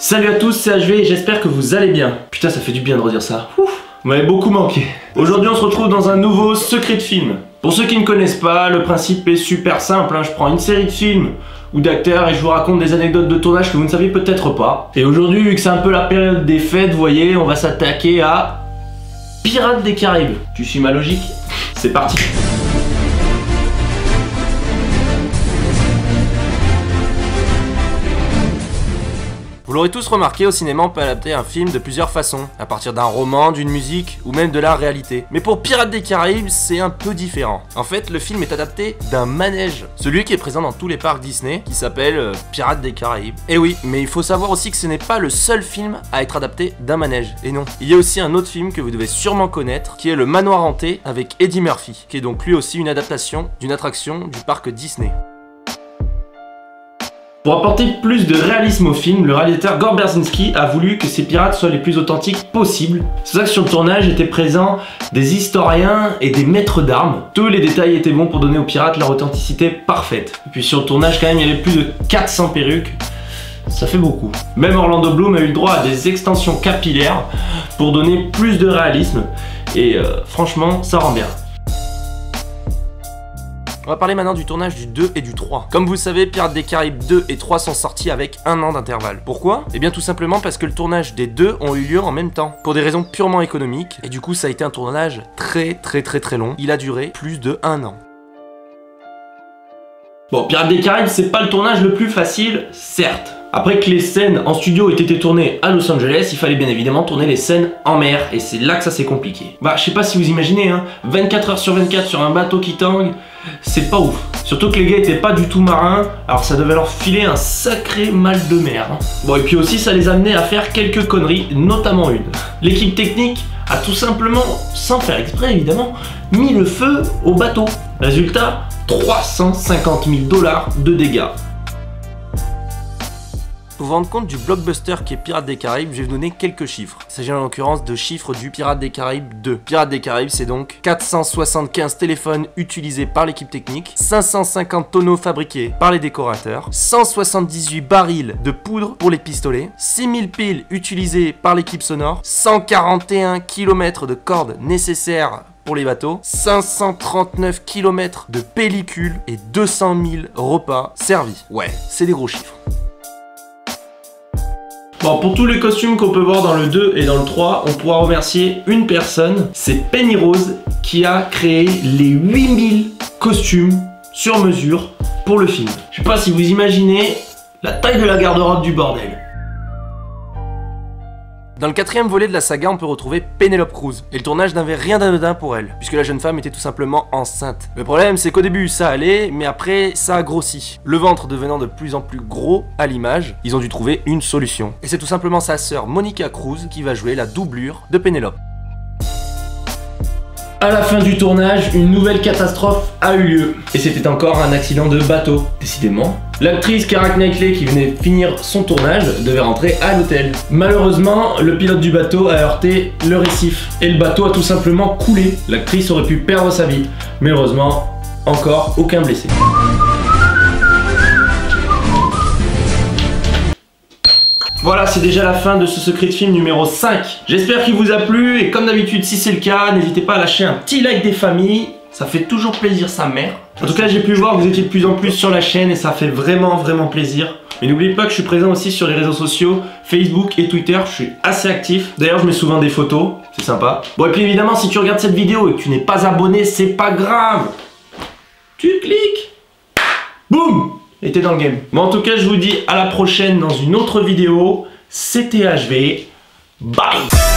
Salut à tous, c'est HV et j'espère que vous allez bien. Putain, ça fait du bien de redire ça. Ouf, vous m'avez beaucoup manqué. Aujourd'hui, on se retrouve dans un nouveau secret de film. Pour ceux qui ne connaissent pas, le principe est super simple. Je prends une série de films ou d'acteurs et je vous raconte des anecdotes de tournage que vous ne saviez peut-être pas. Et aujourd'hui, vu que c'est un peu la période des fêtes, vous voyez, on va s'attaquer à Pirates des Caraïbes. Tu suis ma logique? C'est parti. Vous l'aurez tous remarqué, au cinéma on peut adapter un film de plusieurs façons, à partir d'un roman, d'une musique ou même de la réalité. Mais pour Pirates des Caraïbes, c'est un peu différent. En fait, le film est adapté d'un manège, celui qui est présent dans tous les parcs Disney, qui s'appelle Pirates des Caraïbes. Et oui, mais il faut savoir aussi que ce n'est pas le seul film à être adapté d'un manège. Et non, il y a aussi un autre film que vous devez sûrement connaître, qui est Le Manoir Hanté avec Eddie Murphy, qui est donc lui aussi une adaptation d'une attraction du parc Disney. Pour apporter plus de réalisme au film, le réalisateur Gore Verbinski a voulu que ces pirates soient les plus authentiques possibles. C'est pour ça que sur le tournage étaient présents des historiens et des maîtres d'armes. Tous les détails étaient bons pour donner aux pirates leur authenticité parfaite. Et puis sur le tournage quand même il y avait plus de 400 perruques. Ça fait beaucoup. Même Orlando Bloom a eu le droit à des extensions capillaires pour donner plus de réalisme. Et franchement, ça rend bien. On va parler maintenant du tournage du 2 et du 3. Comme vous le savez, Pirates des Caraïbes 2 et 3 sont sortis avec un an d'intervalle. Pourquoi? Eh bien tout simplement parce que le tournage des deux ont eu lieu en même temps, pour des raisons purement économiques, et du coup ça a été un tournage très long. Il a duré plus de 1 an. Bon, Pirates des Caraïbes, c'est pas le tournage le plus facile, certes. Après que les scènes en studio aient été tournées à Los Angeles, il fallait bien évidemment tourner les scènes en mer, et c'est là que ça s'est compliqué. Bah, je sais pas si vous imaginez, 24 heures sur 24 sur un bateau qui tangue, c'est pas ouf. Surtout que les gars étaient pas du tout marins, alors ça devait leur filer un sacré mal de mer. Bon, et puis aussi ça les amenait à faire quelques conneries, notamment une. L'équipe technique a tout simplement, sans faire exprès évidemment, mis le feu au bateau. Résultat, 350 000 $ de dégâts. Pour vous rendre compte du blockbuster qui est Pirates des Caraïbes, je vais vous donner quelques chiffres. Il s'agit en l'occurrence de chiffres du Pirates des Caraïbes 2. Pirates des Caraïbes, c'est donc 475 téléphones utilisés par l'équipe technique, 550 tonneaux fabriqués par les décorateurs, 178 barils de poudre pour les pistolets, 6000 piles utilisées par l'équipe sonore, 141 km de cordes nécessaires pour les bateaux, 539 km de pellicules et 200 000 repas servis. Ouais, c'est des gros chiffres. Bon, pour tous les costumes qu'on peut voir dans le 2 et dans le 3, on pourra remercier une personne, c'est Penny-Rose, qui a créé les 8000 costumes sur mesure pour le film. Je sais pas si vous imaginez la taille de la garde-robe du bordel. Dans le 4e volet de la saga, on peut retrouver Penelope Cruz, et le tournage n'avait rien d'anodin pour elle, puisque la jeune femme était tout simplement enceinte. Le problème, c'est qu'au début, ça allait, mais après, ça a grossi. Le ventre devenant de plus en plus gros à l'image, ils ont dû trouver une solution. Et c'est tout simplement sa sœur Monica Cruz qui va jouer la doublure de Penelope. À la fin du tournage, une nouvelle catastrophe a eu lieu. Et c'était encore un accident de bateau. Décidément, l'actrice Keira Knightley qui venait finir son tournage devait rentrer à l'hôtel. Malheureusement, le pilote du bateau a heurté le récif. Et le bateau a tout simplement coulé. L'actrice aurait pu perdre sa vie. Mais heureusement, encore aucun blessé. Voilà, c'est déjà la fin de ce secret de film numéro 5. J'espère qu'il vous a plu et comme d'habitude, si c'est le cas, n'hésitez pas à lâcher un petit like des familles. Ça fait toujours plaisir sa mère. En tout cas, j'ai pu voir que vous étiez de plus en plus sur la chaîne et ça fait vraiment plaisir. Et n'oubliez pas que je suis présent aussi sur les réseaux sociaux, Facebook et Twitter, je suis assez actif. D'ailleurs, je mets souvent des photos, c'est sympa. Bon, et puis évidemment, si tu regardes cette vidéo et que tu n'es pas abonné, c'est pas grave. Tu cliques. Boum! Et t'es dans le game. Bon, en tout cas, je vous dis à la prochaine dans une autre vidéo. C'était HV. Bye!